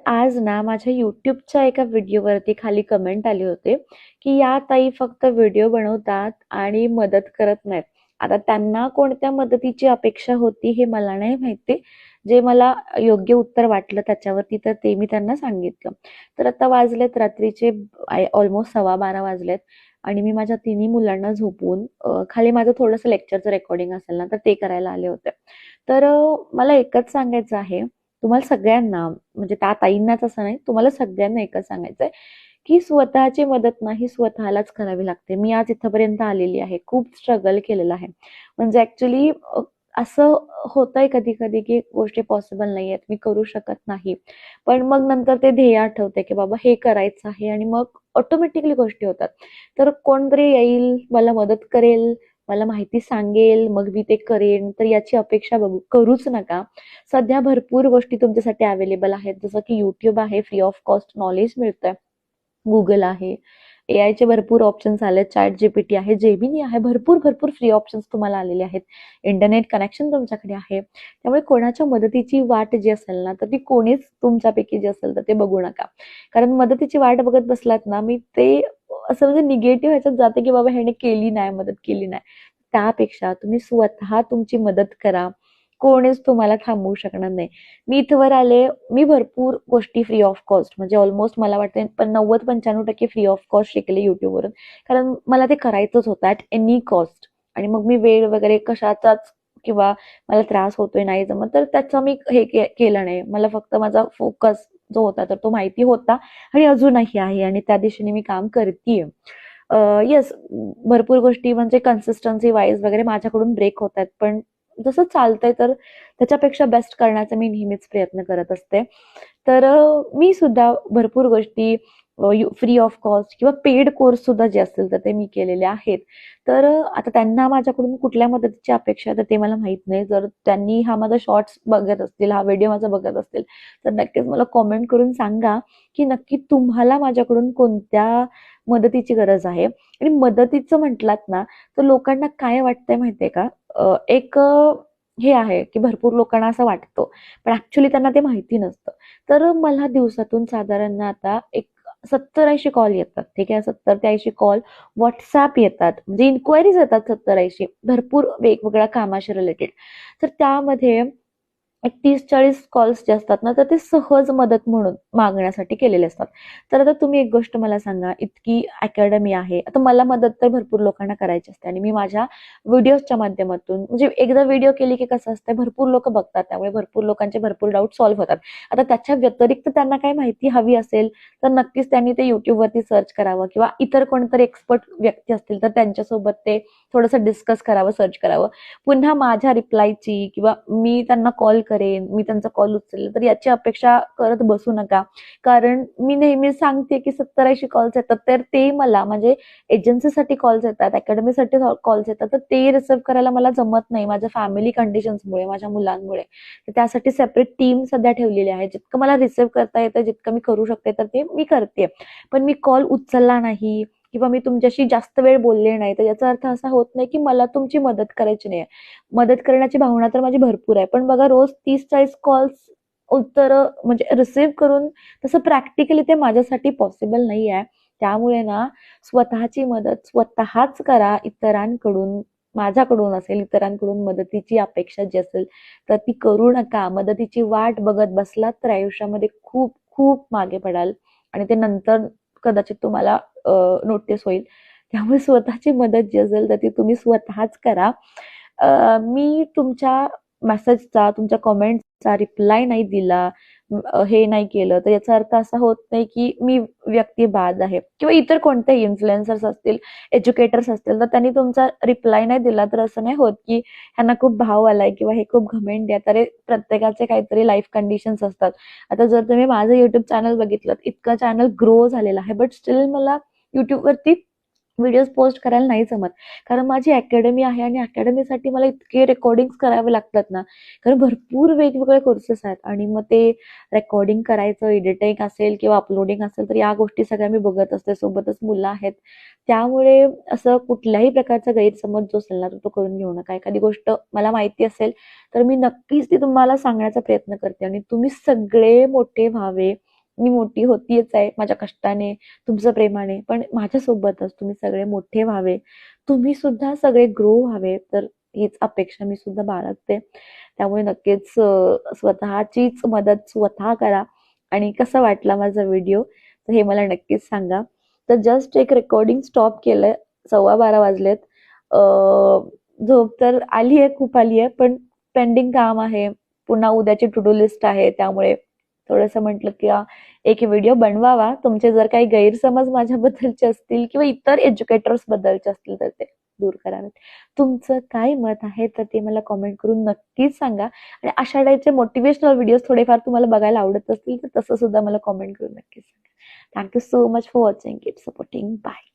आज ना माझ्या YouTubeच्या एका व्हिडिओवरती खाली कमेंट आले होते, की या ताई फक्त व्हिडिओ बनवतात आणि मदत करत नाहीत. आता त्यांना कोणत्या मदतीची अपेक्षा होती हे मला नाही माहिती. जे मला योग्य उत्तर वाटलं त्याच्यावरती तर ते मी त्यांना सांगितलं. तर आता वाजलेत रात्रीचे ऑलमोस्ट 12:15 वाजलेत आणि मी माझ्या तिन्ही मुलांना झोपवून खाली माझं थोडंसं लेक्चरचं रेकॉर्डिंग असेल ना, तर ते करायला आले होते. तर मला एकच सांगायचं आहे, तुम्हाला सगळ्यांना म्हणजे त्या ताईंनाच असं नाही, तुम्हाला सगळ्यांना एकच सांगायचंय, की स्वतःची मदत ना ही स्वतःलाच करावी लागते. मी आज इथपर्यंत आलेली आहे. खूप स्ट्रगल केलेलं आहे. म्हणजे ॲक्चुअली असं होतंय कधी-कधी, की गोष्टी पॉसिबल नाहीयेत, मी करू शकत नाही. पण मग नंतर ते ध्येय आठवते, की बाबा हे करायचं आहे आणि मग ऑटोमॅटिकली गोष्टी होतात. तर कोणतरी येईल, मला मदत करेल, मला माहिती सांगेल, मग मी ते करेन, तर याची अपेक्षा करूच नका. सध्या भरपूर गोष्टी तुमच्यासाठी अवेलेबल आहेत. जसं की YouTube आहे, फ्री ऑफ कॉस्ट नॉलेज मिळतंय. Google आहे. एआयचे भरपूर ऑप्शन्स आलेत. ChatGPT आहे, Gemini आहे. भरपूर फ्री ऑप्शन्स तुम्हाला आलेले आहेत. इंटरनेट कनेक्शन तुमच्याकडे आहे. त्यामुळे कोणाच्या मदतीची वाट जी असेल ना, तर ती कोणीच तुमच्यापैकी जे असेल तर ते बघू नका. कारण मदतीची वाट बघत बसलात ना, मी ते असं म्हणजे निगेटिव्ह ह्याच्यात जाते, की बाबा ह्याने केली नाही, मदत केली नाही. त्यापेक्षा तुम्ही स्वतः तुमची मदत करा. कोणीच तुम्हाला थांबवू शकणार नाही. मी इथवर आले, मी भरपूर गोष्टी फ्री ऑफ कॉस्ट म्हणजे ऑलमोस्ट मला वाटतं पण 90-95% फ्री ऑफ कॉस्ट शिकले YouTubeवरून. कारण मला ते करायचंच होतं ॲट एनी कॉस्ट. आणि मग मी वेळ वगैरे कशाचाच किंवा मला त्रास होतोय, नाही जमत, तर त्याचं मी हे केलं नाही. मला फक्त माझा फोकस जो होता तर तो माहिती होता आणि अजूनही आहे आणि त्या दिशेने मी काम करतीये. येस, भरपूर गोष्टी म्हणजे कन्सिस्टन्सी वाईज वगैरे माझ्याकडून ब्रेक होत आहेत. पण जसं चालतंय तर त्याच्यापेक्षा बेस्ट करण्याचा मी नेहमीच प्रयत्न करत असते. तर मी सुद्धा भरपूर गोष्टी फ्री ऑफ कॉस्ट किंवा पेड कोर्स सुद्धा जे असतील तर ते मी केलेले आहेत. तर आता त्यांना माझ्याकडून कुठल्या मदतीची अपेक्षा आहे तर ते मला माहित नाही. जर त्यांनी हा माझा शॉर्ट्स बघत असतील, हा व्हिडिओ माझा बघत असतील, तर नक्कीच मला कॉमेंट करून सांगा, की नक्की तुम्हाला माझ्याकडून कोणत्या मदतीची गरज आहे. आणि मदतीचं म्हटलात ना, तर लोकांना काय वाटतंय माहितीये का? एक हे आहे, की भरपूर लोकांना असं वाटतं, पण ॲक्चुअली त्यांना ते माहिती नसतं. तर मला दिवसातून साधारण ना आता एक 70-80 कॉल येतात. ठीक आहे. 70 ते 80 कॉल WhatsApp येतात. म्हणजे इन्क्वायरीज येतात 70-80 भरपूर वेगवेगळ्या कामाशी रिलेटेड. तर त्यामध्ये एक 30-40 कॉल्स जे असतात ना, तर ते सहज मदत म्हणून मागण्यासाठी केलेले असतात. तर आता तुम्ही एक गोष्ट मला सांगा, इतकी अकॅडमी आहे. आता मला मदत तर भरपूर लोकांना करायची असते आणि मी माझ्या व्हिडिओजच्या माध्यमातून म्हणजे एकदा व्हिडिओ केली की कसं असतं, भरपूर लोकं बघतात. त्यामुळे भरपूर लोकांचे भरपूर डाऊट सॉल्व्ह होतात. आता त्याच्या व्यतिरिक्त त्यांना काही माहिती हवी असेल, तर नक्कीच त्यांनी ते YouTubeवरती सर्च करावं किंवा इतर कोणतरी एक्सपर्ट व्यक्ती असतील, तर त्यांच्यासोबत ते थोडंसं डिस्कस करावं, सर्च करावं. पुन्हा माझ्या रिप्लायची किंवा मी त्यांना कॉल करेन, मी त्यांचा कॉल उचलेल, तर याची अपेक्षा करत बसू नका. कारण मी नेहमी सांगते, की 70-80 कॉल्स येतात, तर ते मला म्हणजे एजन्सीसाठी कॉल्स येतात, अकॅडमीसाठी कॉल्स येतात, तर ते रिसीव्ह करायला मला जमत नाही. माझ्या फॅमिली कंडिशन्समुळे, माझ्या मुलांमुळे. तर त्यासाठी सेपरेट टीम सध्या ठेवलेली आहे. जितकं मला रिसीव्ह करता येतं, जितकं मी करू शकते, तर ते मी करते. पण मी कॉल उचलला नाही किंवा मी तुमच्याशी जास्त वेळ बोलले नाही, तर याचा अर्थ असा होत नाही, की मला तुमची मदत करायची नाही. मदत करण्याची भावना तर माझी भरपूर आहे. पण बघा रोज 30-40 कॉल्स उत्तरं म्हणजे रिसीव्ह करून तसं प्रॅक्टिकली ते माझ्यासाठी पॉसिबल नाही आहे. त्यामुळे ना स्वतःची मदत स्वतःच करा. इतरांकडून, माझ्याकडून असेल, इतरांकडून मदतीची अपेक्षा जी असेल तर ती करू नका. मदतीची वाट बघत बसलात तर आयुष्यामध्ये खूप खूप मागे पडाल आणि ते नंतर कदाचित तुम्हाला नोटीस होईल. त्यामुळे स्वतःची मदत जी असेल तर ती तुम्ही स्वतःच करा. मी तुमच्या मेसेजचा, तुमच्या कमेंट्सचा रिप्लाय नाही दिला, हे नाही केलं, तर याचा अर्थ असा होत नाही की मी व्यक्ती बाद आहे किंवा इतर कोणतेही इन्फ्लुएन्सर्स असतील, एज्युकेटर्स असतील, तर त्यांनी तुमचा रिप्लाय नाही दिला तर असं नाही होत की ह्यांना खूप भाव आलाय किंवा हे खूप घमेंडी आहे. तर प्रत्येकाचे काहीतरी लाईफ कंडिशन्स असतात. आता जर तुम्ही माझं YouTube चॅनल बघितलं, इतकं चॅनल ग्रो झालेलं आहे, बट स्टील मला YouTubeवरती व्हिडिओज पोस्ट करायला नाही जमत. कारण माझी अकॅडमी आहे आणि अकॅडमीसाठी मला इतके रेकॉर्डिंग्स करावे लागतात ना, कारण भरपूर वेगवेगळे कोर्सेस आहेत आणि मग ते रेकॉर्डिंग करायचं, एडिटिंग असेल किंवा अपलोडिंग असेल, तर या गोष्टी सगळ्या मी बघत असते. सोबतच मुलं आहेत. त्यामुळे असं कुठल्याही प्रकारचा गैरसमज जो असेल ना, तो करून घेऊ नका. एखादी गोष्ट मला माहिती असेल, तर मी नक्कीच ती तुम्हाला सांगण्याचा प्रयत्न करते आणि तुम्ही सगळे मोठे व्हावे, मी मोठी होतीच आहे माझ्या कष्टाने, तुमच्या प्रेमाने, पण माझ्यासोबतच तुम्ही सगळे मोठे व्हावे, तुम्ही सुद्धा सगळे ग्रो व्हावे, तर हीच अपेक्षा मी सुद्धा बाळगते. त्यामुळे नक्कीच स्वतःचीच मदत स्वतः करा. आणि कसा वाटला माझा व्हिडिओ तर हे मला नक्कीच सांगा. तर जस्ट एक रेकॉर्डिंग स्टॉप केलंय, 12:15 वाजलेत. झोप तर आली आहे, खूप आली आहे, पण पेंडिंग काम आहे, पुन्हा उद्याची टू डू लिस्ट आहे, त्यामुळे थोडंसं म्हटलं की एक व्हिडिओ बनवावा. तुमचे जर काही गैरसमज माझ्याबद्दलचे असतील किंवा इतर एज्युकेटर्स बद्दलचे असतील तर ते दूर करावेत. तुमचं काय मत आहे तर ते मला कॉमेंट करून नक्कीच सांगा. आणि अशा टाईपचे मोटिवेशनल व्हिडिओज थोडेफार तुम्हाला बघायला आवडत असतील तर तसं सुद्धा मला कॉमेंट करून नक्कीच सांगा. Thank you so much for watching. Keep supporting. Bye.